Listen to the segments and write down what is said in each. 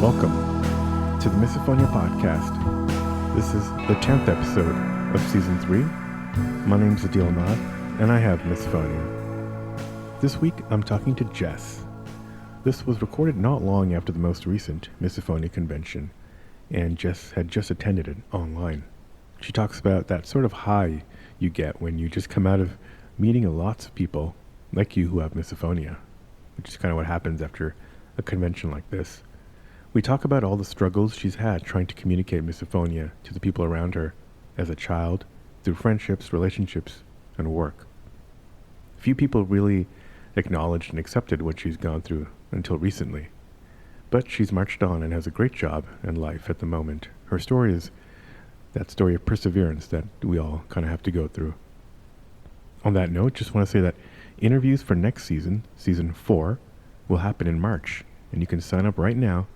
Welcome to the Misophonia podcast. This is the 10th episode of Season 3. My name's Adil Nod, and I have Misophonia. This week, I'm talking to Jess. This was recorded not long after the most recent Misophonia Convention, and Jess had just attended it online. She talks about that sort of high you get when you just come out of meeting lots of people like you who have misophonia, which is kind of what happens after a convention like this. We talk about all the struggles she's had trying to communicate misophonia to the people around her as a child, through friendships, relationships, and work. Few people really acknowledged and accepted what she's gone through until recently. But she's marched on and has a great job in life at the moment. Her story is that story of perseverance that we all kind of have to go through. On that note, just want to say that interviews for next season, Season 4, will happen in March, and you can sign up right now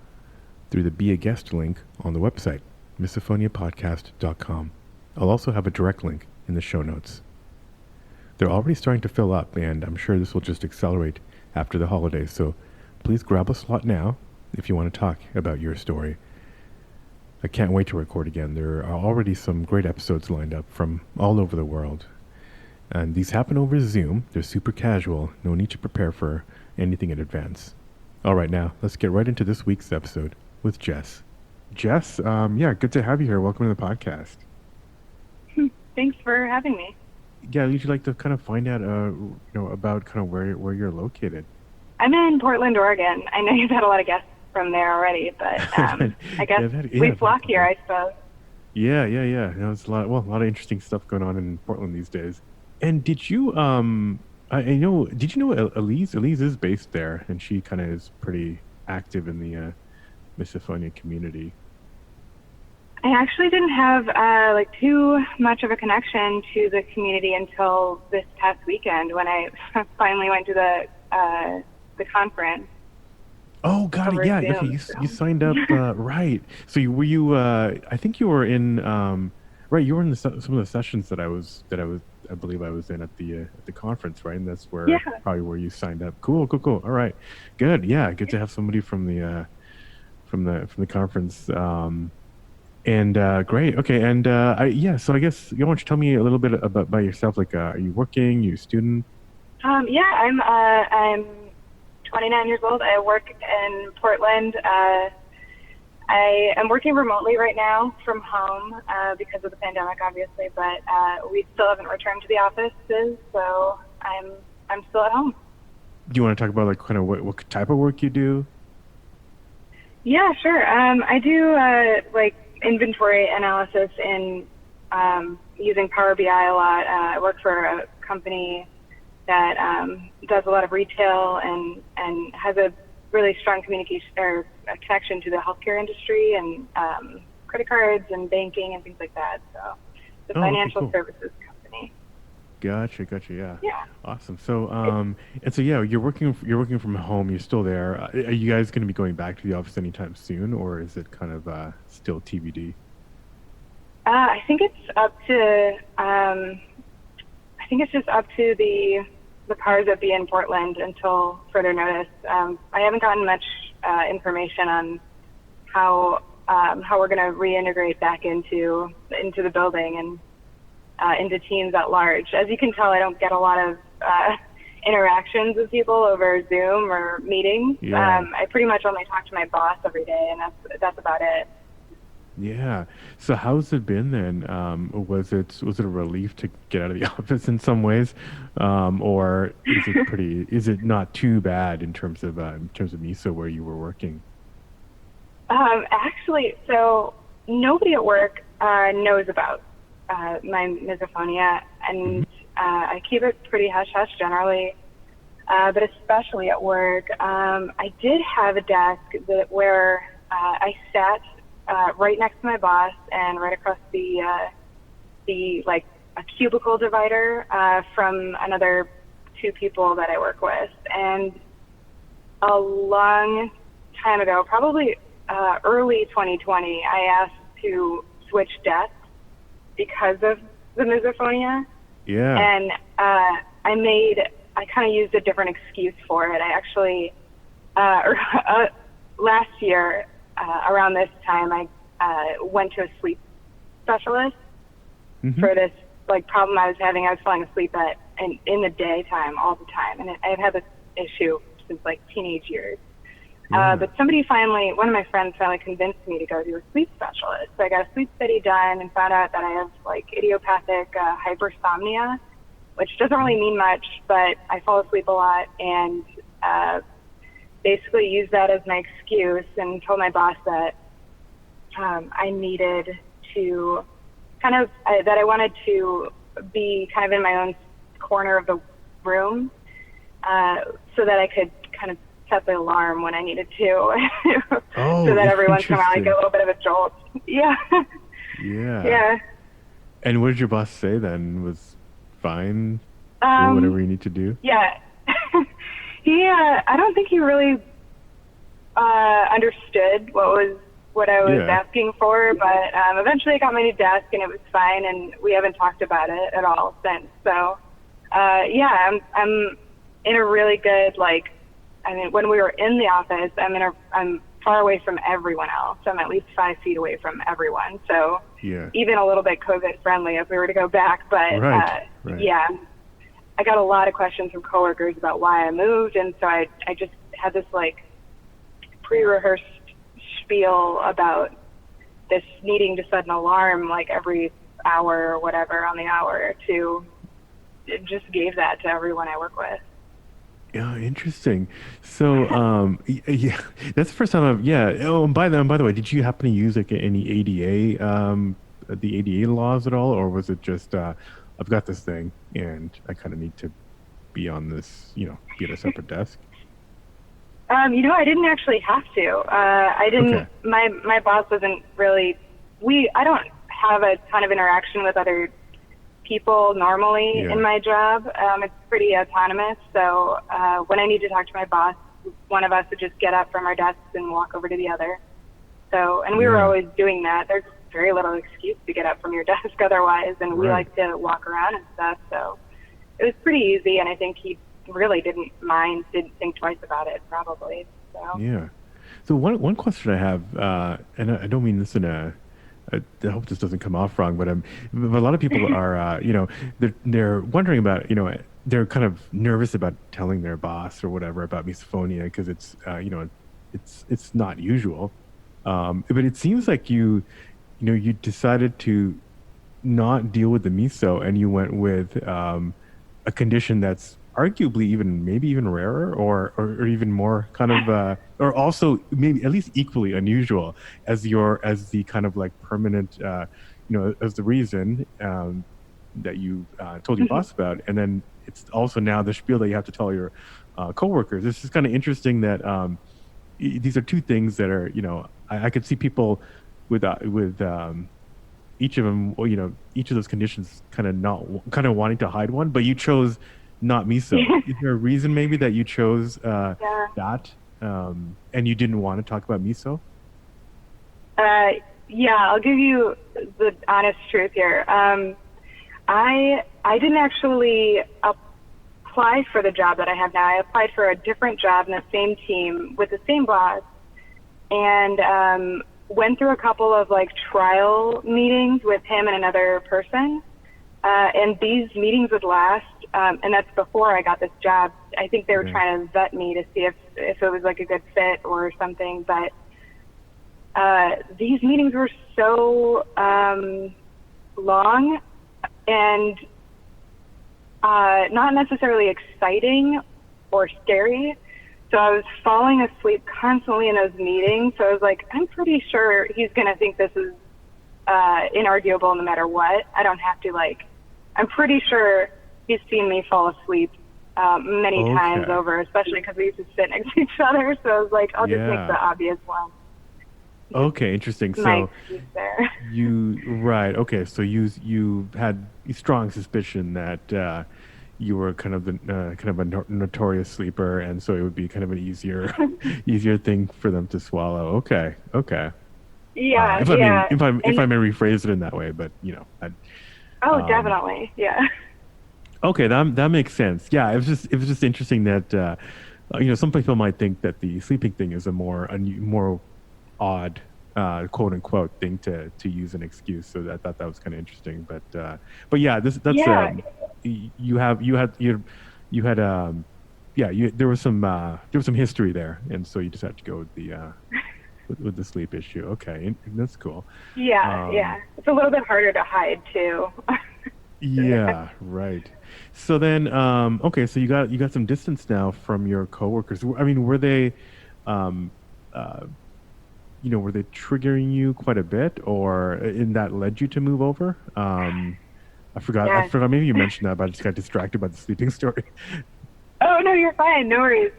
through the Be a Guest link on the website, misophoniapodcast.com. I'll also have a direct link in the show notes. They're already starting to fill up, and I'm sure this will just accelerate after the holidays, so please grab a slot now if you want to talk about your story. I can't wait to record again. There are already some great episodes lined up from all over the world. And these happen over Zoom. They're super casual. No need to prepare for anything in advance. All right, now let's get right into this week's episode with Jess. Jess, good to have you here. Welcome to the podcast. Thanks for having me. Yeah, I'd like to kind of find out, about kind of where you're located. I'm in Portland, Oregon. I know you've had a lot of guests from there already, but I guess we flock here, I suppose. Yeah. There's a lot of interesting stuff going on in Portland these days. And did you, did you know Elise? Elise is based there, and she kind of is pretty active in the misophonia community. I actually didn't have too much of a connection to the community until this past weekend when I finally went to the conference. Oh, got it. Yeah, okay. You signed up, right? So were you? I think you were in. Right, you were in some of the sessions that I believe I was in at the conference, right? And that's where probably where you signed up. Cool. All right, good. Yeah, good to have somebody from the conference. And great. Okay. And so I guess you want to tell me a little bit about yourself. Like, are you working? Are you a student? I'm 29 years old. I work in Portland. I am working remotely right now from home because of the pandemic, obviously, but we still haven't returned to the offices, so I'm still at home. Do you want to talk about kind of what type of work you do? Yeah, sure. I do inventory analysis in using Power BI a lot. I work for a company that does a lot of retail and has a really strong communication or a connection to the healthcare industry and credit cards and banking and things like that. So the financial services company. Gotcha. Yeah. Awesome. So you're working from home. You're still there. Are you guys going to be going back to the office anytime soon, or is it kind of still TBD? I think it's up to. I think it's just up to the powers that be in Portland until further notice. I haven't gotten much information on how we're going to reintegrate back into the building and into teams at large. As you can tell, I don't get a lot of interactions with people over Zoom or meetings. Yeah. I pretty much only talk to my boss every day, and that's about it. Yeah. So how's it been then? Was it a relief to get out of the office in some ways, or is it not too bad in terms of miso where you were working? Actually, so nobody at work knows about my misophonia, and I keep it pretty hush-hush generally, but especially at work. I did have a desk where I sat right next to my boss and right across a cubicle divider from another two people that I work with. And a long time ago, probably early 2020, I asked to switch desks because of the misophonia. Yeah. And I kind of used a different excuse for it. I actually, last year, around this time, I went to a sleep specialist for this like problem I was having. I was falling asleep in the daytime all the time, and I've had this issue since like teenage years. But one of my friends finally convinced me to go to a sleep specialist. So I got a sleep study done and found out that I have like idiopathic hypersomnia, which doesn't really mean much, but I fall asleep a lot, and basically used that as my excuse and told my boss that I needed to that I wanted to be kind of in my own corner of the room so that I could kind of set the alarm when I needed to so that every once in a while I get a little bit of a jolt. Yeah. Yeah. And what did your boss say then? Was fine? Do whatever you need to do? Yeah. I don't think he really understood what I was asking for, but eventually I got my new desk and it was fine, and we haven't talked about it at all since. So I'm in a really good, when we were in the office, I'm far away from everyone else. I'm at least 5 feet away from everyone. So even a little bit COVID friendly if we were to go back. But I got a lot of questions from coworkers about why I moved, and so I just had this pre-rehearsed spiel about this needing to set an alarm every hour or whatever on the hour just gave that to everyone I work with. Yeah, interesting. So, that's the first time Oh, and by the way, did you happen to use any ADA, the ADA laws at all, or was it just I've got this thing and I kind of need to be on this, be at a separate desk? I didn't actually have to. I didn't. Okay. My boss wasn't really. I don't have a ton of interaction with other people normally in my job. It's pretty autonomous. So when I need to talk to my boss, one of us would just get up from our desks and walk over to the other. So, and we were always doing that. There's very little excuse to get up from your desk otherwise, and we like to walk around and stuff. So it was pretty easy, and I think he really didn't think twice about it, probably. So. Yeah. So one question I have, and I don't mean this in I hope this doesn't come off wrong, but a lot of people are, they're wondering about, they're kind of nervous about telling their boss or whatever about misophonia because it's, it's not usual. But it seems like you decided to not deal with the miso and you went with a condition that's arguably maybe even rarer or even more kind of or also maybe at least equally unusual as the kind of permanent as the reason that you told your boss about, and then it's also now the spiel that you have to tell your coworkers. This is kind of interesting that these are two things that are I could see people with each of them, each of those conditions kind of wanting to hide one, but you chose not miso. Is there a reason maybe that you chose that and you didn't want to talk about miso? I'll give you the honest truth here. I didn't actually apply for the job that I have now. I applied for a different job in the same team with the same boss, and went through a couple of trial meetings with him and another person. And these meetings would last, and that's before I got this job. I think they were trying to vet me to see if it was a good fit or something. But these meetings were so long and not necessarily exciting or scary. So I was falling asleep constantly in those meetings. So I was I'm pretty sure he's going to think this is inarguable no matter what. I don't have to I'm pretty sure he's seen me fall asleep many times over, especially because we used to sit next to each other. So I was I'll just make the obvious one. Okay, interesting. So so you had a strong suspicion that you were kind of a notorious sleeper, and so it would be kind of an easier thing for them to swallow. Okay. Yeah. If I may rephrase it in that way, but definitely. Yeah. Okay, that makes sense. Yeah, it was just interesting that some people might think that the sleeping thing is a more odd quote unquote thing to use an excuse. So I thought that was kind of interesting. But yeah, that's you had there was some history there, and so you just had to go with the with the sleep issue. Okay, that's cool. Yeah, it's a little bit harder to hide too. Yeah, right. So then, okay, so you got some distance now from your coworkers. I mean, were they, um, uh, were they triggering you quite a bit, or in that led you to move over? I forgot. I Yeah. forgot. Maybe you mentioned that, but I just got distracted by the sleeping story. Oh no, you're fine. No worries.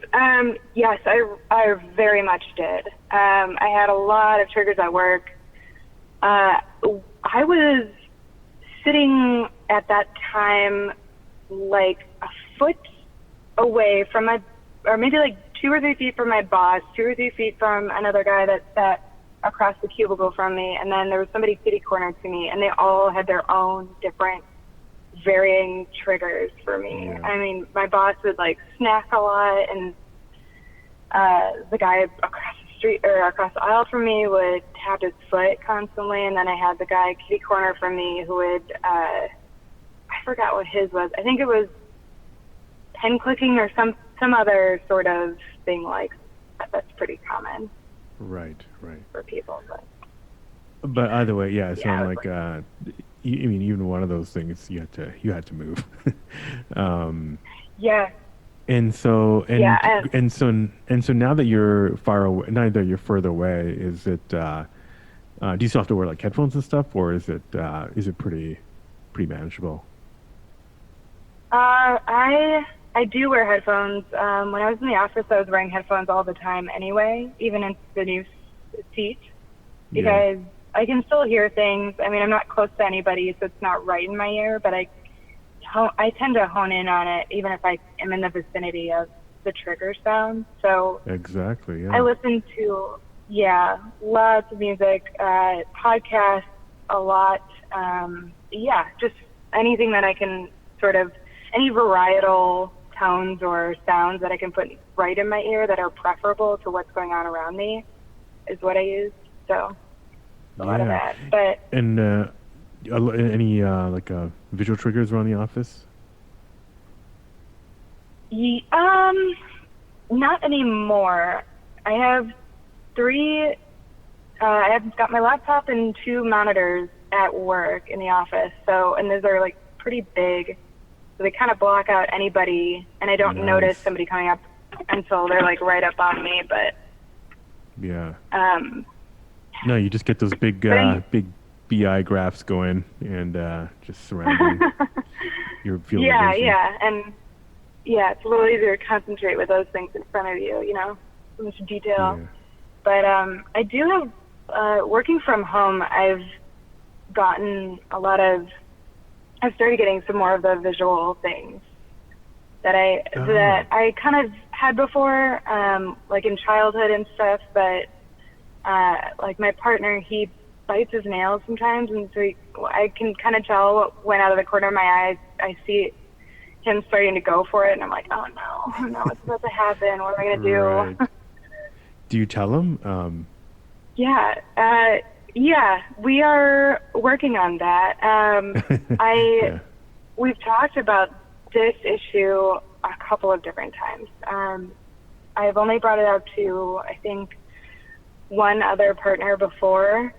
Yes, I very much did. I had a lot of triggers at work. I was sitting at that time like a foot away from or maybe like 2 or 3 feet from my boss, 2 or 3 feet from another guy that sat across the cubicle from me, and then there was somebody kitty cornered to me, and they all had their own different varying triggers for me. Yeah. I mean, my boss would like snack a lot, and the guy across the street or across the aisle from me would tap his foot constantly, and then I had the guy kitty corner from me who would I forgot what his was. I think it was pen clicking or some other sort of thing like that. That's pretty common. Right. For people, But either way, yeah, it sounded like I mean, even one of those things you had to move. Yeah. And so now that you're far away, now that you're further away, is it do you still have to wear like headphones and stuff, or is it pretty manageable? I do wear headphones. When I was in the office, I was wearing headphones all the time anyway, even in the new seat, because I can still hear things. I mean, I'm not close to anybody, so it's not right in my ear, but I tend to hone in on it, even if I am in the vicinity of the trigger sound. So exactly, yeah. I listen to lots of music, podcasts a lot. Just anything that I can sort of, any varietal tones or sounds that I can put right in my ear that are preferable to what's going on around me is what I use. So a lot of that. But any like visual triggers around the office? Not anymore. I have 3. I've got my laptop and 2 monitors at work in the office. So, and those are like pretty big. So they kind of block out anybody, and I don't notice somebody coming up until they're like right up on me. But no, you just get those big big BI graphs going and just surrounding your field of vision. And it's a little easier to concentrate with those things in front of you. So much detail. Yeah. But I do have working from home. I've started getting some more of the visual things that I kind of had before, like in childhood and stuff. But like my partner, he bites his nails sometimes, and so I can kind of tell what went out of the corner of my eyes. I see him starting to go for it, and I'm like, oh no, what's about to happen? What am I gonna do? Right. Do you tell him? Yeah, we are working on that. We've talked about this issue a couple of different times. I've only brought it up to, I think, one other partner before,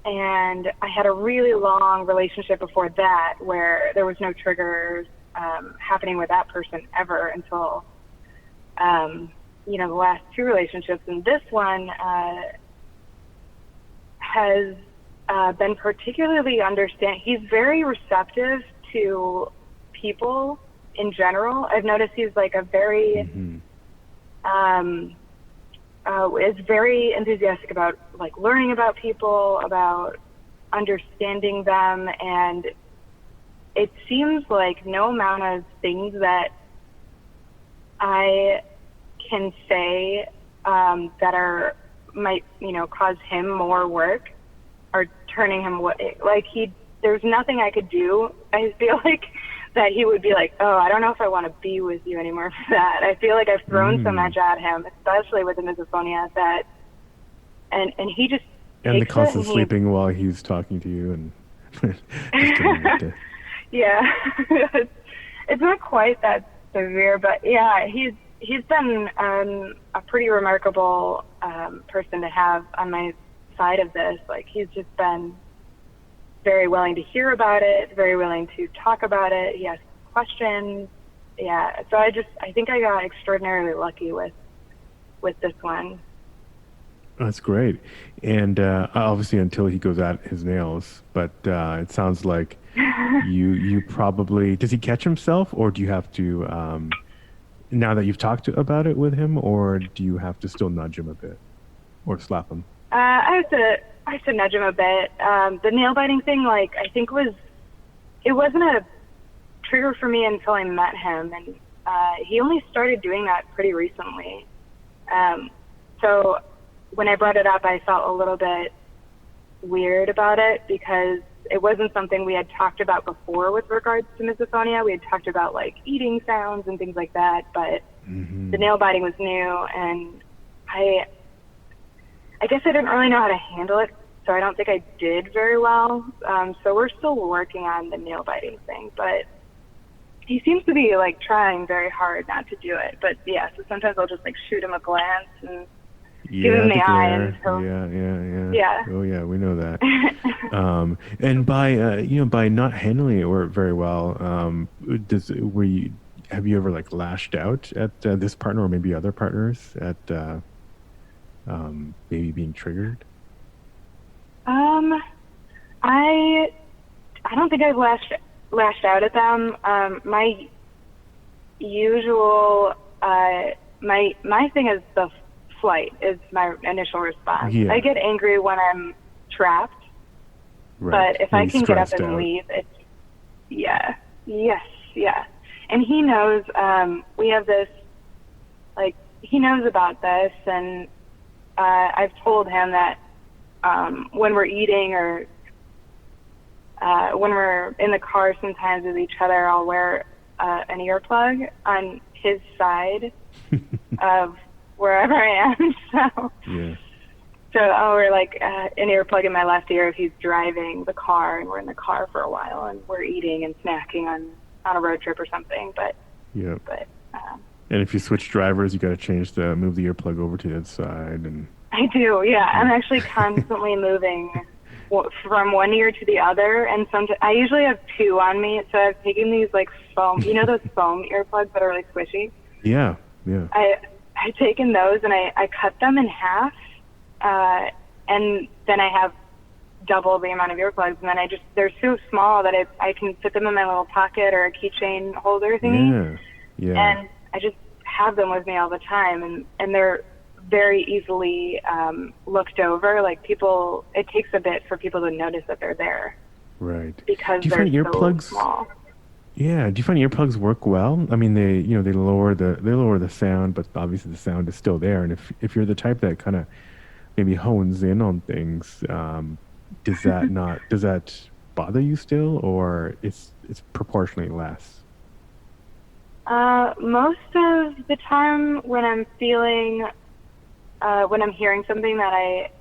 and I had a really long relationship before that where there was no triggers happening with that person ever until, the last 2 relationships. And this one has been particularly understanding. He's very receptive to people in general. I've noticed he's like a very, is very enthusiastic about like learning about people, about understanding them, and it seems like no amount of things that I can say that might cause him more work are turning him away. Like there's nothing I could do. I feel like that he would be like, oh, I don't know if I want to be with you anymore for that. I feel like I've thrown so much at him, especially with the misophonia, that and he just and the takes it constant sleeping while he's talking to you and just kidding. Yeah, it's not quite that severe, but yeah, he's been a pretty remarkable person to have on my side of this. Like, he's just been very willing to hear about it, very willing to talk about it. He asks questions. Yeah, so I think I got extraordinarily lucky with this one. That's great. And obviously until he goes at his nails, but it sounds like you probably, does he catch himself, or do you have to, now that you've talked about it with him, or do you have to still nudge him a bit or slap him? I have to nudge him a bit. The nail biting thing, like, I think it wasn't a trigger for me until I met him, and he only started doing that pretty recently. So when I brought it up, I felt a little bit weird about it because it wasn't something we had talked about before with regards to misophonia. We had talked about like eating sounds and things like that, but the nail biting was new, and I guess I didn't really know how to handle it, so I don't think I did very well. So we're still working on the nail biting thing, but he seems to be like trying very hard not to do it. But yeah, so sometimes I'll just like shoot him a glance and give him the eye, and yeah. Oh yeah, we know that. And by not handling it very well, have you ever like lashed out at this partner or maybe other partners at maybe being triggered? I don't think I've lashed out at them. My usual my thing is the flight is my initial response. Yeah. I get angry when I'm trapped, right. But if I can get up and leave, it's yeah. And he knows we have this, like, he knows about this, and I've told him that when we're eating or when we're in the car sometimes with each other, I'll wear an earplug on his side of wherever I am. So I'll wear like an earplug in my left ear if he's driving the car and we're in the car for a while and we're eating and snacking on a road trip or something. But and if you switch drivers, you got to move the earplug over to the other side. And I do, yeah. I'm actually constantly moving from one ear to the other, and I usually have two on me. So I've taken these like foam, those foam earplugs that are really squishy. Yeah. I've taken those and I cut them in half, and then I have double the amount of earplugs, and then they're so small that I can fit them in my little pocket or a keychain holder thingy. Yeah. And I just have them with me all the time, and they're very easily looked over. Like, it takes a bit for people to notice that they're there. Right. Because they're so small. Yeah. Do you find earplugs work well? I mean, they lower the sound, but obviously the sound is still there. And if you're the type that kind of maybe hones in on things, does that bother you still, or it's proportionally less? Most of the time when I'm feeling, when I'm hearing something that I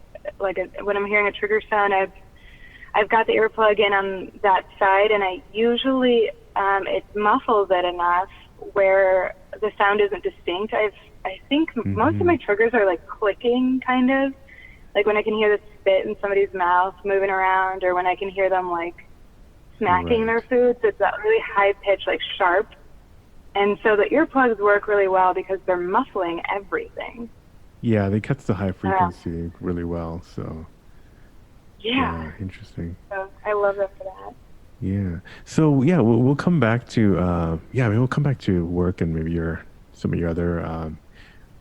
like, when I'm hearing a trigger sound, I've got the earplug in on that side, and I usually it muffles it enough where the sound isn't distinct. I think most of my triggers are like clicking, kind of like when I can hear the spit in somebody's mouth moving around, or when I can hear them like smacking their food. So it's that really high pitch, like sharp. And so the earplugs work really well because they're muffling everything. Yeah, they cut the high frequency really well. So yeah, interesting. So I love them for that. Yeah. So yeah, we'll come back to we'll come back to work and maybe some of your other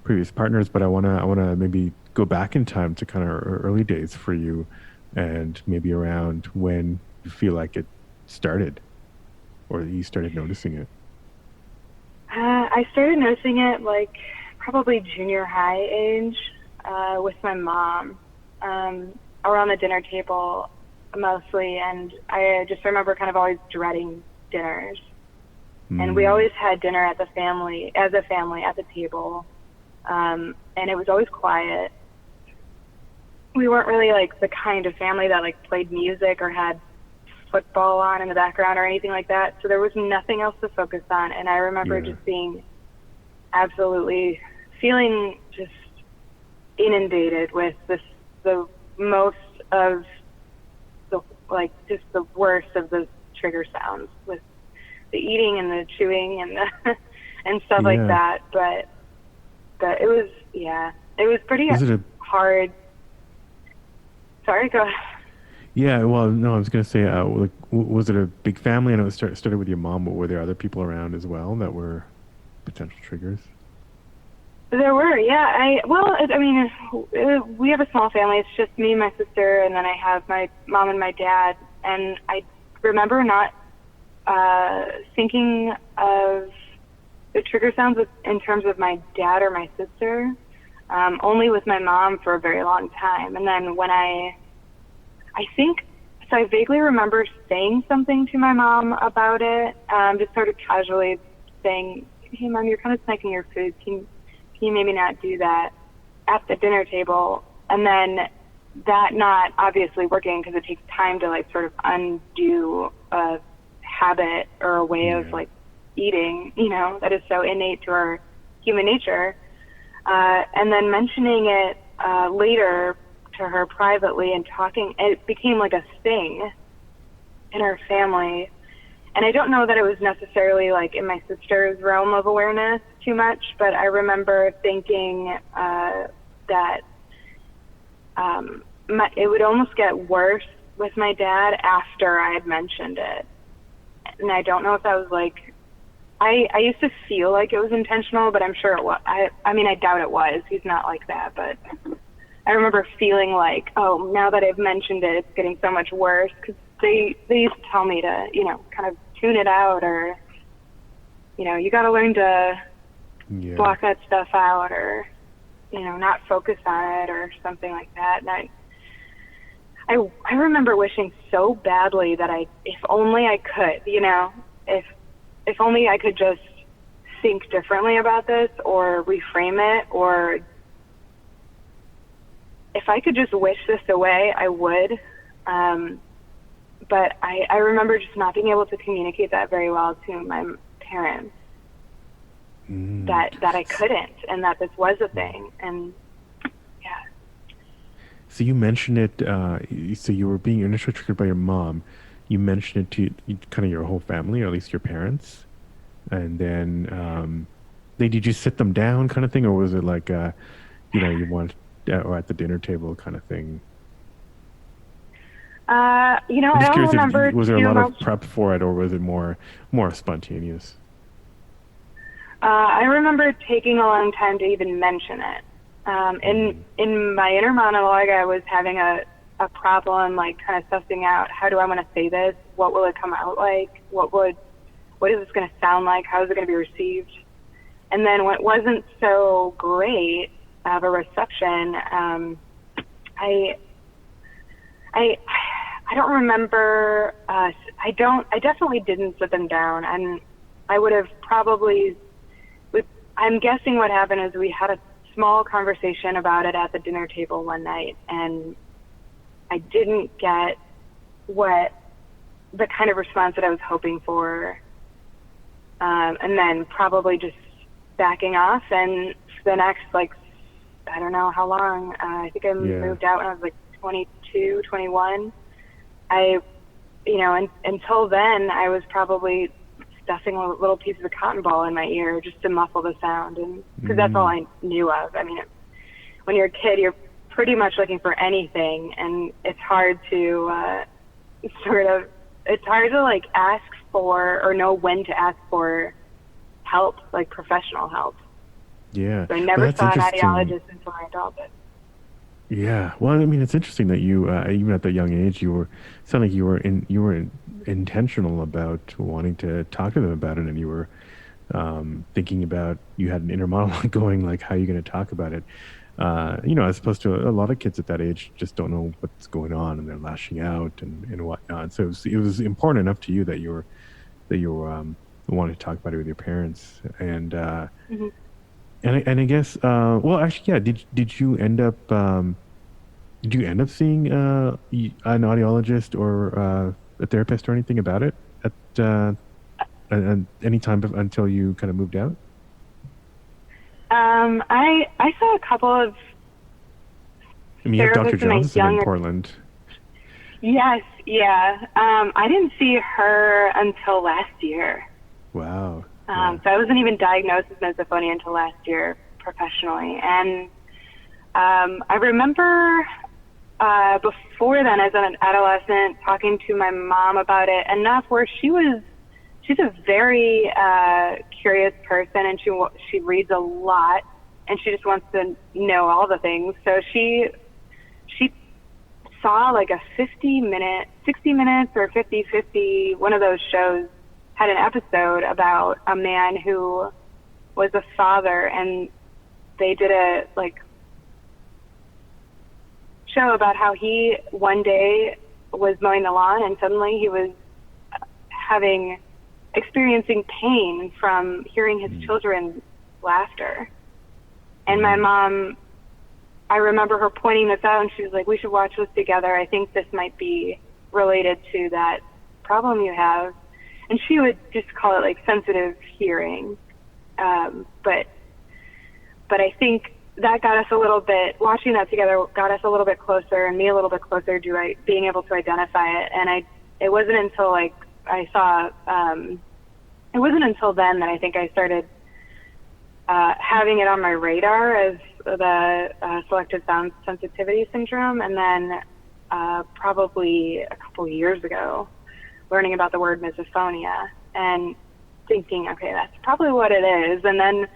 previous partners. But I wanna maybe go back in time to kind of early days for you, and maybe around when you feel like it started, or you started noticing it. I started noticing it like probably junior high age with my mom around the dinner table mostly, and I just remember kind of always dreading dinners. And we always had dinner as a family at the table, and it was always quiet. we weren't really like the kind of family that like played music or had football on in the background or anything like that. So there was nothing else to focus on. And I remember just being absolutely feeling just inundated with the most of the, like, just the worst of the trigger sounds with the eating and the chewing and the and stuff like that. But it was, it was pretty hard. Sorry, go ahead. Yeah, well, no, I was going to say, like, was it a big family? I know it started with your mom, but were there other people around as well that were potential triggers? There were, yeah. We have a small family. It's just me, my sister, and then I have my mom and my dad. And I remember not thinking of the trigger sounds in terms of my dad or my sister, only with my mom for a very long time. And then when I vaguely remember saying something to my mom about it, just sort of casually saying, "Hey, Mom, you're kind of snacking your food. Can you maybe not do that at the dinner table?" And then that not obviously working because it takes time to like sort of undo a habit or a way of like eating, that is so innate to our human nature. And then mentioning it later to her privately and talking, it became like a thing in our family. And I don't know that it was necessarily like in my sister's realm of awareness too much, but I remember thinking that it would almost get worse with my dad after I had mentioned it. And I don't know if that was like, I used to feel like it was intentional, but I'm sure it was. I mean, I doubt it was. He's not like that, but I remember feeling like, oh, now that I've mentioned it, it's getting so much worse, because they used to tell me to, kind of tune it out, or, you got to learn to block that stuff out, or, not focus on it, or something like that. And I remember wishing so badly that if only I could, if only I could just think differently about this or reframe it, or if I could just wish this away, I would. But I remember just not being able to communicate that very well to my parents, that I couldn't, and that this was a thing. And so you mentioned it, so you were being initially triggered by your mom. You mentioned it to kind of your whole family, or at least your parents. And then did you sit them down kind of thing, or was it like, you want, or at the dinner table kind of thing? I don't remember. Was there a lot of prep for it, or was it more spontaneous? I remember taking a long time to even mention it. In my inner monologue, I was having a problem, like kind of sussing out, how do I want to say this? What will it come out like? What is this going to sound like? How is it going to be received? And then when it wasn't so great of a reception, I don't remember. I definitely didn't sit them down, and I would have probably. I'm guessing what happened is we had a small conversation about it at the dinner table one night, and I didn't get the kind of response that I was hoping for, and then probably just backing off. And for the next, I don't know how long, I think I moved out when I was 22, 21. Until then, I was probably stuffing a little piece of a cotton ball in my ear just to muffle the sound, and because that's all I knew of. I mean, when you're a kid, you're pretty much looking for anything, and it's hard to ask for or know when to ask for help, like professional help. Yeah. So I never saw an audiologist until I adulted. Yeah. Well, I mean, it's interesting that you, even at that young age, you were intentional about wanting to talk to them about it, and you were thinking about, you had an inner monologue going, like, how are you going to talk about it? As opposed to a lot of kids at that age just don't know what's going on, and they're lashing out and whatnot. So it was important enough to you that you were wanting to talk about it with your parents. And and I guess, well, actually, yeah. Did you end up Did you end up seeing an audiologist or a therapist or anything about it at any time until you kind of moved out? I saw a couple of I mean, you have Dr. therapists in my Johnson in Portland. Yes, yeah. I didn't see her until last year. Wow. So I wasn't even diagnosed with misophonia until last year professionally. And I remember before then, as an adolescent, talking to my mom about it enough where she's a very curious person, and she reads a lot, and she just wants to know all the things. So she saw like a 60 minutes or 50/50, one of those shows had an episode about a man who was a father, and they did a show about how he one day was mowing the lawn and suddenly he was experiencing pain from hearing his children's laughter. And my mom, I remember her pointing this out, and she was like, we should watch this together. I think this might be related to that problem you have. And she would just call it like sensitive hearing. But I think that got us a little bit, watching that together got us a little bit closer, and me a little bit closer to being able to identify it. And it wasn't until it wasn't until then that I think I started having it on my radar as the selective sound sensitivity syndrome. And then probably a couple of years ago, learning about the word misophonia and thinking, okay, that's probably what it is. And then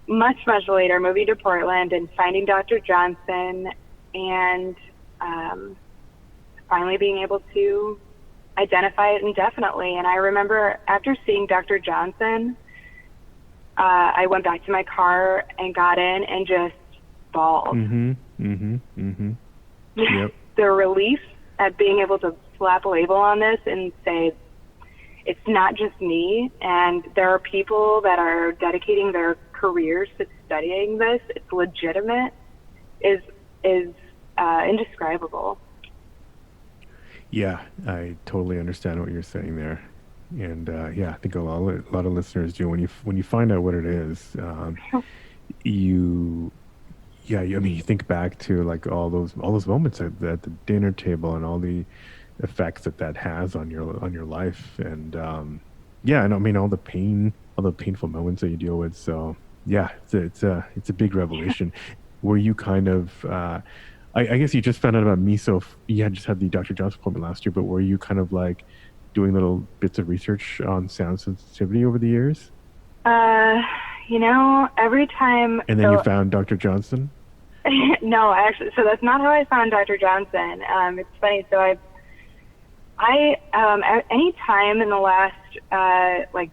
much later, moving to Portland and finding Dr. Johnson, and finally being able to identify it indefinitely. And I remember after seeing Dr. Johnson, I went back to my car and got in and just bawled. Yep. The relief at being able to slap a label on this and say, it's not just me, and there are people that are dedicating their careers to studying this, it's legitimate, is indescribable. Yeah, I totally understand what you're saying there. And I think a lot of listeners do. When you find out what it is, you think back to like all those moments at the dinner table and all the effects that has on your life, and and I mean all the painful moments that you deal with. So yeah, it's a big revelation. Were you kind of I guess you just found out about miso. You had just had the Dr. Johnson appointment last year, but were you kind of like doing little bits of research on sound sensitivity over the years? Every time. And then you found Dr. Johnson? No, actually, so that's not how I found Dr. Johnson. It's funny. So I any time in the last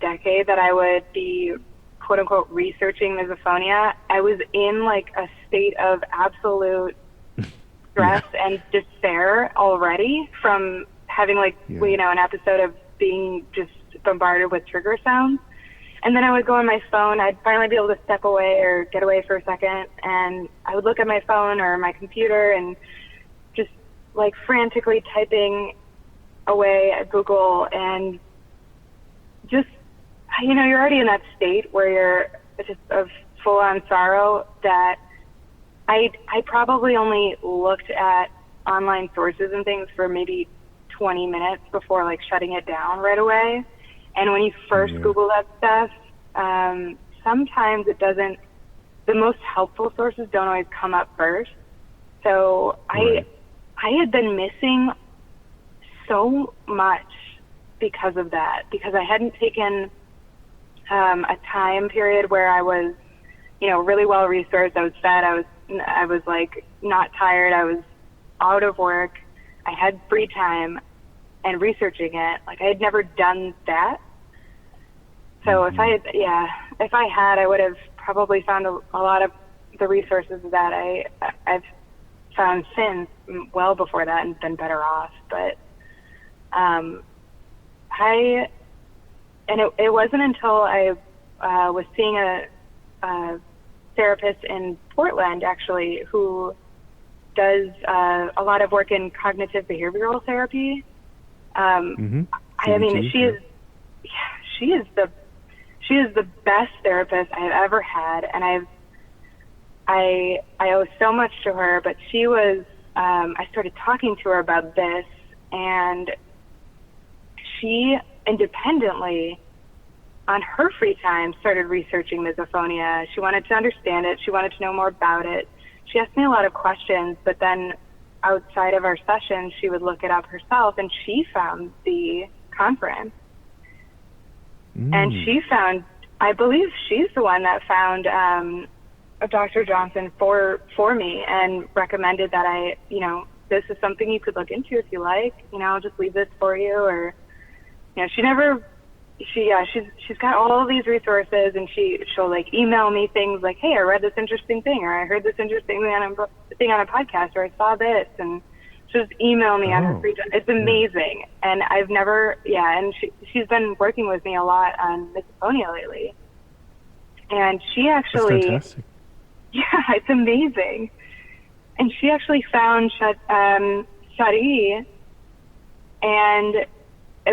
decade that I would be quote unquote researching misophonia, I was in like a state of absolute stress and despair already from having an episode of being just bombarded with trigger sounds. And then I would go on my phone. I'd finally be able to step away or get away for a second, and I would look at my phone or my computer and just like frantically typing away at Google, and just, you're already in that state where you're just of full-on sorrow that I probably only looked at online sources and things for maybe 20 minutes before like shutting it down right away. And when you first Google that stuff, sometimes it doesn't, the most helpful sources don't always come up first. So I had been missing so much because of that, because I hadn't taken a time period where I was, really well resourced. I was fed. I was like not tired. I was out of work. I had free time and researching it. Like I had never done that. So if I had, I would have probably found a lot of the resources that I've found since well before that and been better off. But it wasn't until I was seeing a therapist in Portland actually who does a lot of work in cognitive behavioral therapy. I mean, she is the best therapist I have ever had, and I owe so much to her. But she was, I started talking to her about this, and she independently, on her free time, started researching misophonia. She wanted to understand it. She wanted to know more about it. She asked me a lot of questions, but then outside of our sessions, she would look it up herself, and she found the conference. And she found, I believe she's the one that found Dr. Johnson for me and recommended that this is something you could look into if you like. I'll just leave this for you. Or, she's got all these resources, and she'll like email me things like, hey, I read this interesting thing, or I heard this interesting thing on a podcast, or I saw this, and she'll just email me on her free time. It's amazing. And I've never, and she's been working with me a lot on misophonia lately. And she actually, that's fantastic. Yeah, it's amazing. And she actually found Shadi, and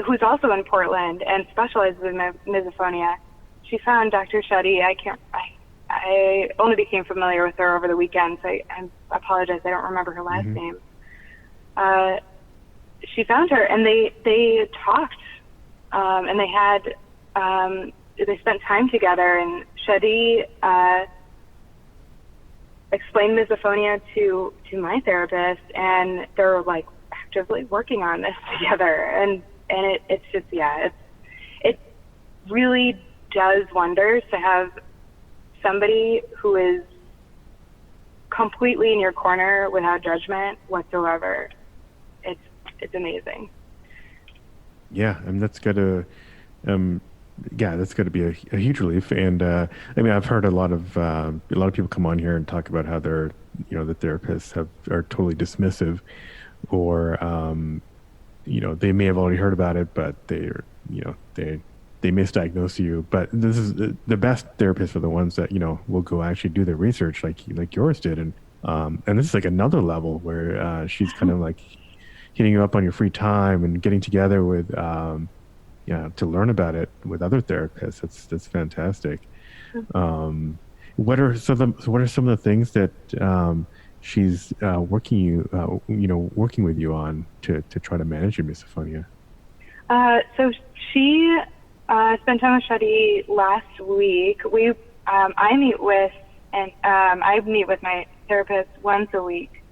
who's also in Portland and specializes in misophonia. She found Dr. Shadi. I only became familiar with her over the weekend, so I apologize. I don't remember her last name. She found her, and they talked, and they spent time together, and Shadi explained misophonia to my therapist, and they're like actively working on this together. And it's just, it really does wonders to have somebody who is completely in your corner without judgment whatsoever. It's amazing. Yeah, and that's got to, that's got to be a huge relief. And I mean, I've heard a lot of people come on here and talk about how they're, the therapists are totally dismissive, or they may have already heard about it, but they misdiagnose you. But this is the best therapists are the ones that will go actually do their research, like yours did, and this is like another level where she's kind of like hitting you up on your free time and getting together with to learn about it with other therapists. That's fantastic. What are some of the things that she's working with you on to try to manage your misophonia? So she spent time with Shadi last week. I meet with my therapist once a week,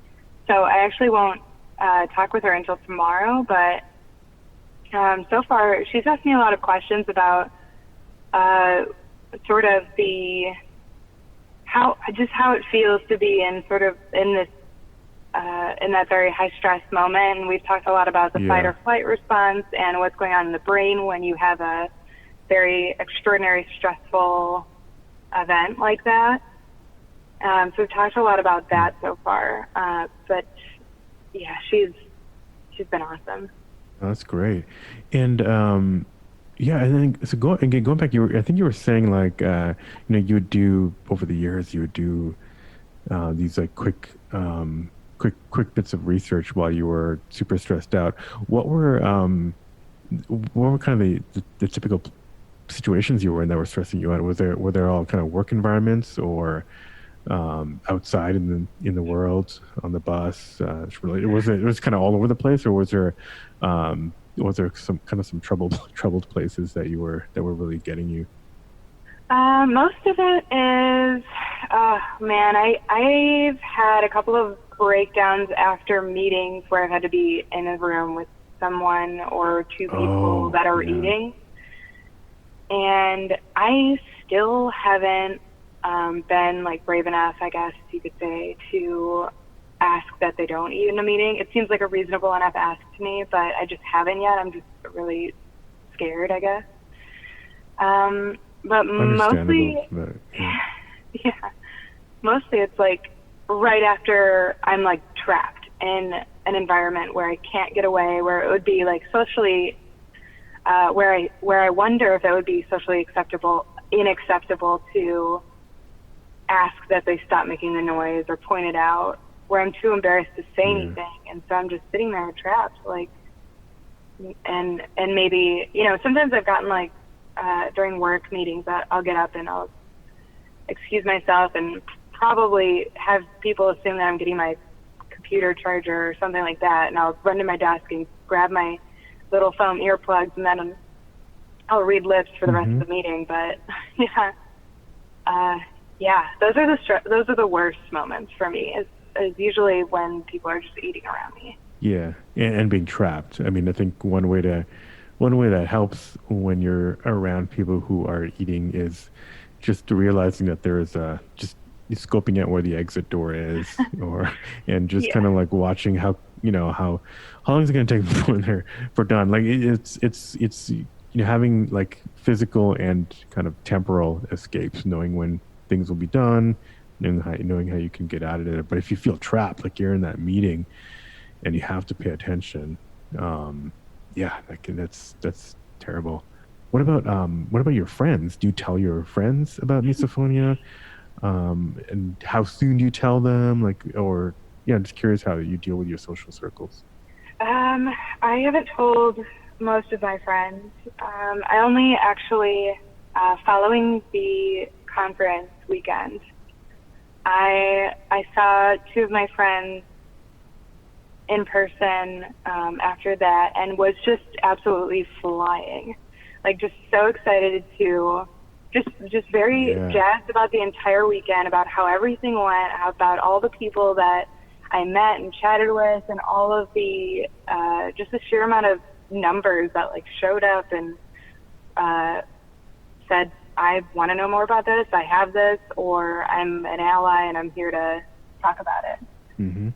so I actually won't talk with her until tomorrow. But so far, she's asked me a lot of questions about sort of how it feels to be in this in that very high stress moment. And we've talked a lot about the fight or flight response and what's going on in the brain when you have a very extraordinary stressful event like that. So we've talked a lot about that so far. But yeah, she's been awesome. Oh, that's great. And and then so going back, I think you were saying like you would do over the years, you would do these like quick bits of research while you were super stressed out. What were kind of the typical situations you were in that were stressing you out? Were there all kind of work environments, or outside in the world, on the bus? Was it kind of all over the place, or was there some troubled places that were really getting you? Most of it is, I've had a couple of breakdowns after meetings where I've had to be in a room with someone or two people that are eating. And I still haven't been like brave enough, I guess you could say, to ask that they don't eat in a meeting. It seems like a reasonable enough ask to me, but I just haven't yet. I'm just really scared, I guess. But mostly, mostly it's like right after I'm like trapped in an environment where I can't get away, where it would be like socially, where I wonder if it would be socially unacceptable to ask that they stop making the noise or point it out. where I'm too embarrassed to say Yeah. anything, and so I'm just sitting there trapped, like, and maybe, you know, sometimes I've gotten like during work meetings that I'll get up and I'll excuse myself and probably have people assume that I'm getting my computer charger or something like that, and I'll run to my desk and grab my little foam earplugs, and then I'll read lips for the rest of the meeting. But those are the worst moments for me. Is usually when people are just eating around me. Yeah, and being trapped. I mean, I think one way that helps when you're around people who are eating is just realizing that there is just scoping out where the exit door is, and just kind of like watching how long is it going to take before they're done. Like it's having like physical and kind of temporal escapes, knowing when things will be done, knowing how you can get out of it. But if you feel trapped, like you're in that meeting and you have to pay attention, that's terrible. What about your friends? Do you tell your friends about misophonia? And how soon do you tell them? I'm just curious how you deal with your social circles. I haven't told most of my friends. I only actually, following the conference weekend, I saw two of my friends in person after that, and was just absolutely flying. Like, just so excited to, just very jazzed about the entire weekend, about how everything went, about all the people that I met and chatted with, and all of the, just the sheer amount of numbers that like showed up and said, I want to know more about this, I have this, or I'm an ally and I'm here to talk about it. Mm-hmm.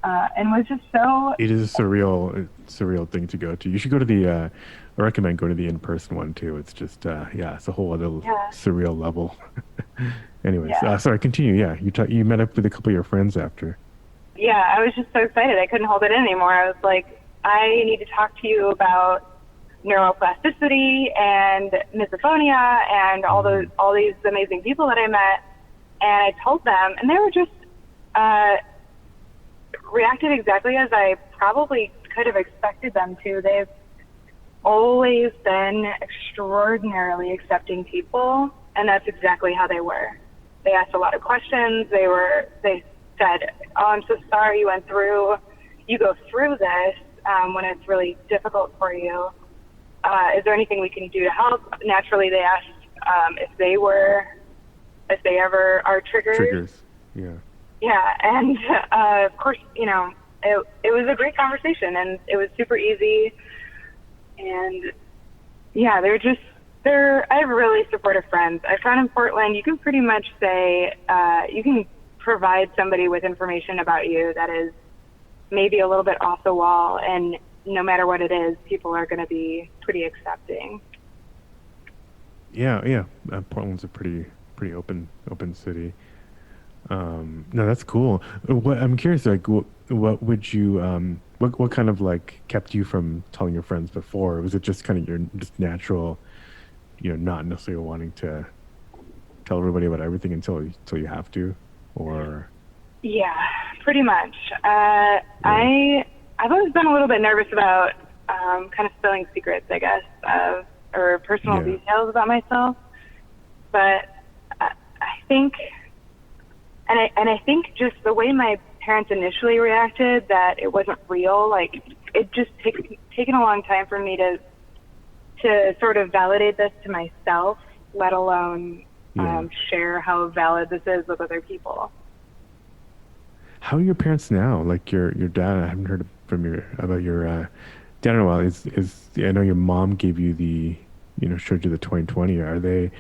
And was just so... It is a surreal thing to go to. You should go to I recommend going to the in-person one too. It's just, it's a whole other surreal level. Anyways, sorry, continue. Yeah, you met up with a couple of your friends after. Yeah, I was just so excited. I couldn't hold it in anymore. I was like, I need to talk to you about neuroplasticity and misophonia and all these amazing people that I met. And I told them, and they were just reacted exactly as I probably could have expected them to. They've always been extraordinarily accepting people, and that's exactly how they were. They asked a lot of questions. They said, oh, I'm so sorry you go through this when it's really difficult for you. Is there anything we can do to help? Naturally, they asked if they ever are triggers. Triggers, yeah. Yeah, and of course, it was a great conversation, and it was super easy. And yeah, I have really supportive friends. I found in Portland, you can pretty much say, you can provide somebody with information about you that is maybe a little bit off the wall, and no matter what it is, people are going to be pretty accepting. Yeah. Portland's a pretty open city. No, that's cool. I'm curious, like, what would you, what kind of like kept you from telling your friends before? Was it just kind of your just natural, not necessarily wanting to tell everybody about everything until you have to, or? Yeah, pretty much. I've always been a little bit nervous about kind of spilling secrets, I guess, or personal details about myself. But I think, and I think just the way my parents initially reacted, that it wasn't real, like it just taken a long time for me to sort of validate this to myself, let alone share how valid this is with other people. How are your parents now? Like your dad, I haven't heard about your dad in a while. I know your mom gave you showed you the 2020. Are they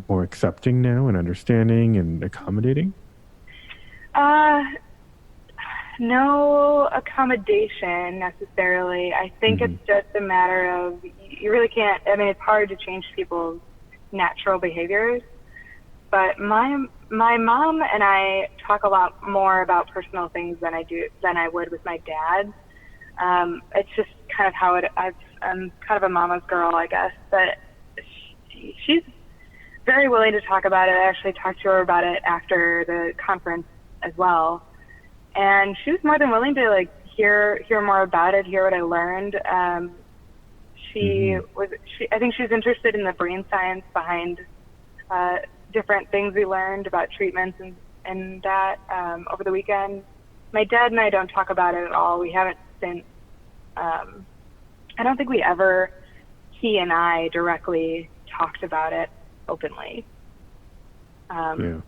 more accepting now and understanding and accommodating? No accommodation necessarily. I think it's just a matter of, you really can't, it's hard to change people's natural behaviors. But my mom and I talk a lot more about personal things than I would with my dad. It's just kind of how I'm kind of a mama's girl, I guess. But she's very willing to talk about it. I actually talked to her about it after the conference as well. And she was more than willing to like hear more about it, hear what I learned. I think she was interested in the brain science behind different things we learned about treatments and that over the weekend. My dad and I don't talk about it at all. We haven't since. I don't think he and I directly talked about it openly. Yeah.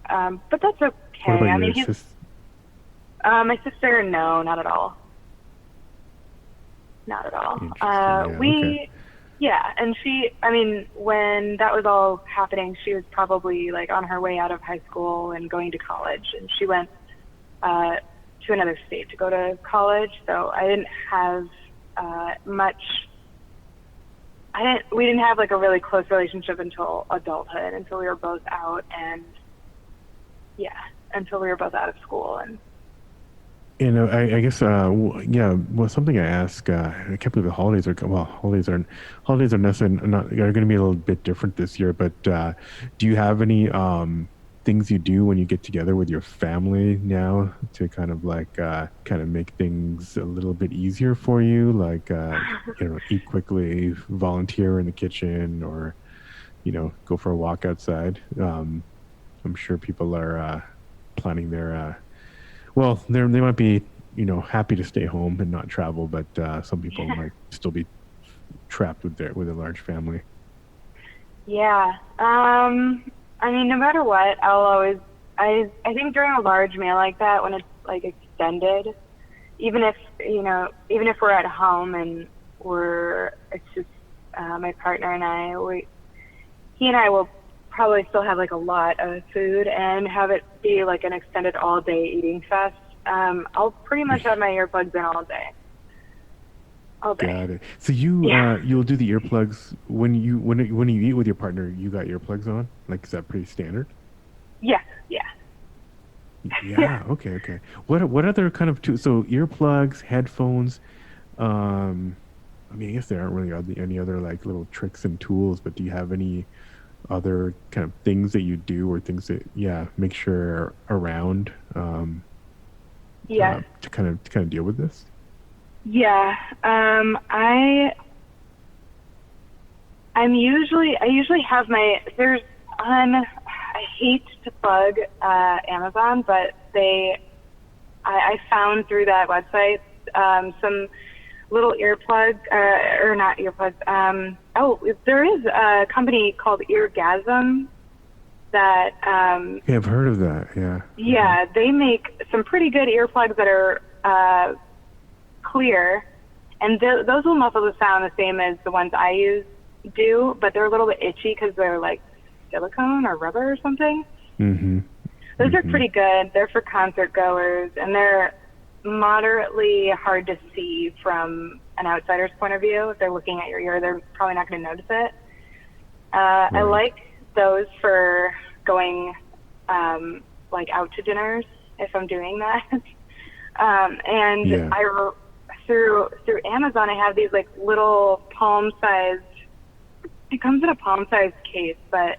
But that's okay. What about I mean, my sister, no, not at all. Not at all. Okay. Yeah, and when that was all happening, she was probably like on her way out of high school and going to college, and she went to another state to go to college. So I didn't have we didn't have like a really close relationship until adulthood, until we were both out until we were both out of school. And I guess something I ask, I can't believe the holidays are necessarily are going to be a little bit different this year, but do you have any things you do when you get together with your family now to kind of make things a little bit easier for you, like eat quickly, volunteer in the kitchen, or go for a walk outside? I'm sure people are planning their they might be happy to stay home and not travel, but some people might still be trapped with a large family. No matter what, I think during a large meal like that, when it's like extended, even if we're at home and it's just my partner and he and I will probably still have like a lot of food and have it be like an extended all day eating fest. I'll pretty much have my earplugs in all day. Got it. So you'll do the earplugs when you eat with your partner. You got earplugs on? Like, is that pretty standard? Yeah. Yeah. Okay. What other kind of so earplugs, headphones? I guess there aren't really any other like little tricks and tools, but do you have any other kind of things that you do, or things that make sure are around to kind of deal with this? I usually have I hate to plug Amazon, but I found through that website some little earplugs, or not earplugs. There is a company called Eargasm that. I've heard of that. Yeah. Yeah, they make some pretty good earplugs that are clear, and those will muffle the sound the same as the ones I do, but they're a little bit itchy because they're like silicone or rubber or something. Those are pretty good. They're for concert goers, and they're moderately hard to see from an outsider's point of view. If they're looking at your ear, they're probably not going to notice it. Right. I like those for going out to dinners if I'm doing that. Through Amazon, I have these like little palm-sized. It comes in a palm-sized case, but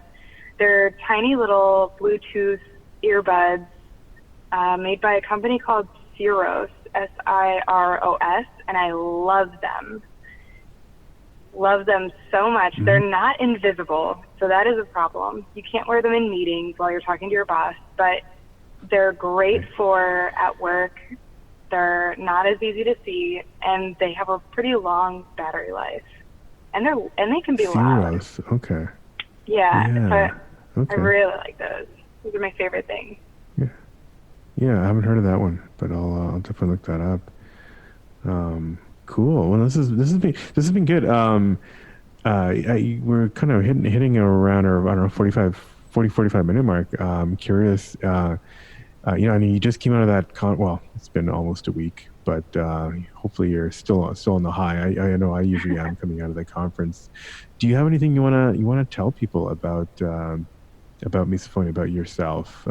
they're tiny little Bluetooth earbuds made by a company called Siros, Siros, and I love them. Love them so much. They're not invisible, so that is a problem. You can't wear them in meetings while you're talking to your boss, but they're great for at work. They're not as easy to see, and they have a pretty long battery life. And they can be loud. Okay. Yeah. Okay. I really like those. Those are my favorite things. Yeah, I haven't heard of that one, but I'll definitely look that up. Cool. Well, this has been good. We're kind of hitting around our 45 minute mark. I'm curious. You just came out of that it's been almost a week, but hopefully you're still on the high. I know I usually am coming out of the conference. Do you have anything you wanna tell people about Misophonia, about yourself,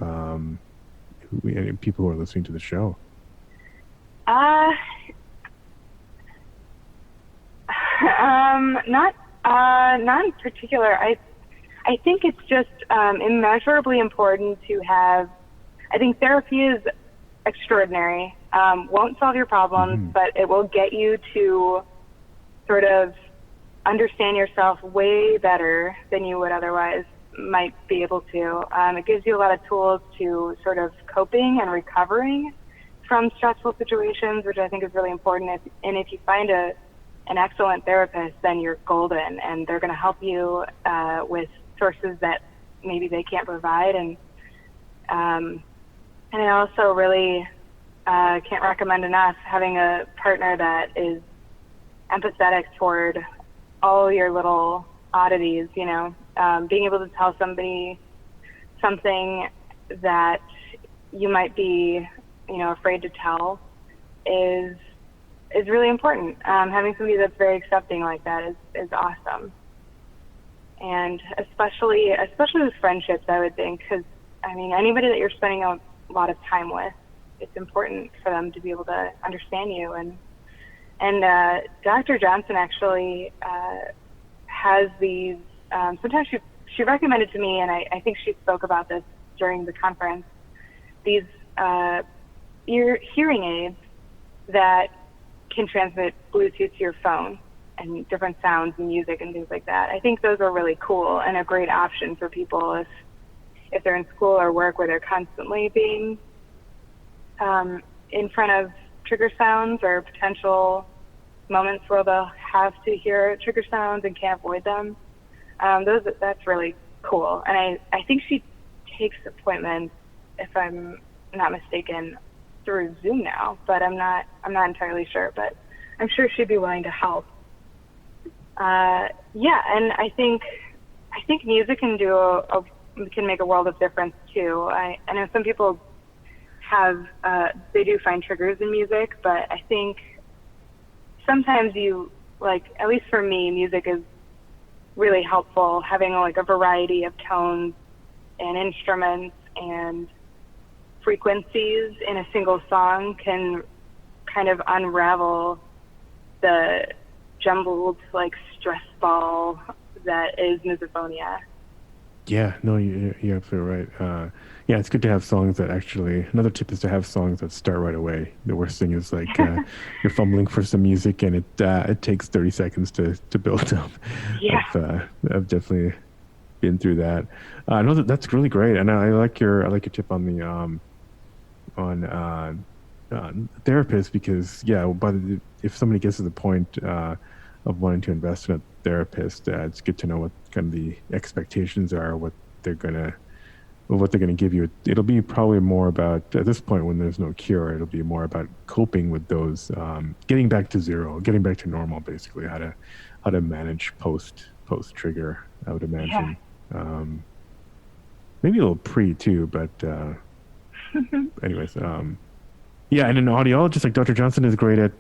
people who are listening to the show? Not in particular. I think it's just immeasurably important to have I think therapy is extraordinary. Won't solve your problems, but it will get you to sort of understand yourself way better than you would otherwise might be able to. It gives you a lot of tools to sort of coping and recovering from stressful situations, which I think is really important. And if you find an excellent therapist, then you're golden, and they're going to help you with sources that maybe they can't provide. And I also really can't recommend enough having a partner that is empathetic toward all your little oddities, you know, being able to tell somebody something that you might be, you know, afraid to tell is really important. Having somebody that's very accepting like that is awesome. And especially with friendships, I would think, because, I mean, anybody that you're spending a lot of time with, it's important for them to be able to understand you. And Dr. Johnson actually has these, sometimes she recommended to me, and I think she spoke about this during the conference, these hearing aids that can transmit Bluetooth to your phone and different sounds and music and things like that. I think those are really cool and a great option for people if they're in school or work where they're constantly being in front of trigger sounds or potential moments where they'll have to hear trigger sounds and can't avoid them. That's really cool. And I think she takes appointments, if I'm not mistaken, through Zoom now, but I'm not entirely sure, but I'm sure she'd be willing to help. Yeah, and I think music can can make a world of difference too. I know some people they do find triggers in music, but I think sometimes at least for me, music is really helpful. Having like a variety of tones and instruments and frequencies in a single song can kind of unravel the jumbled like stress ball that is misophonia. Yeah, no, you're absolutely right. Yeah, it's good to have songs that actually, another tip is to have songs that start right away. The worst thing is like you're fumbling for some music and it takes 30 seconds to build up. Yeah. I've definitely been through that. No, that's really great. And I like your tip on the therapist, because if somebody gets to the point of wanting to invest in a therapist, it's good to know what kind of the expectations are, what they're gonna give you. It'll be probably more about, at this point when there's no cure, it'll be more about coping with those, getting back to zero, getting back to normal, basically how to manage post trigger, I would imagine. Yeah. Maybe a little pre too, but anyways, yeah, and an audiologist like Dr. Johnson is great at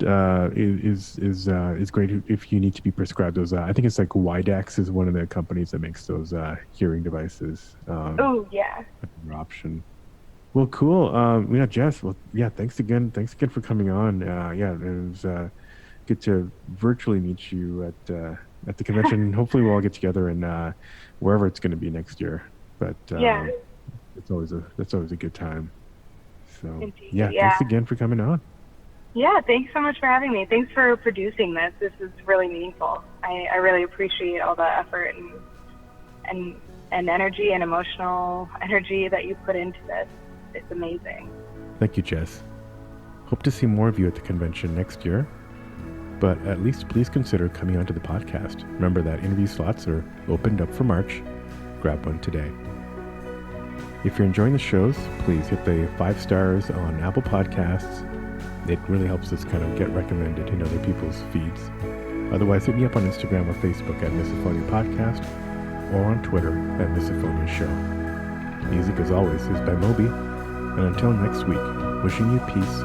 is great if you need to be prescribed those. I think it's like Widex is one of the companies that makes those hearing devices. Oh yeah. Option. Well, cool. Yeah, Jess. Well, yeah. Thanks again for coming on. Yeah, it was good to virtually meet you at the convention. Hopefully, we'll all get together and wherever it's going to be next year. But yeah, that's always a good time. So yeah, thanks again for coming on. Yeah, thanks so much for having me. Thanks for producing this. This is really meaningful. I really appreciate all the effort and energy and emotional energy that you put into this. It's amazing. Thank you, Jess. Hope to see more of you at the convention next year, but at least please consider coming onto the podcast. Remember that interview slots are opened up for March. Grab one today. If you're enjoying the shows, please hit the 5 stars on Apple Podcasts. It really helps us kind of get recommended in other people's feeds. Otherwise, hit me up on Instagram or Facebook at Misophonia Podcast, or on Twitter at Misophonia Show. Music, as always, is by Moby. And until next week, wishing you peace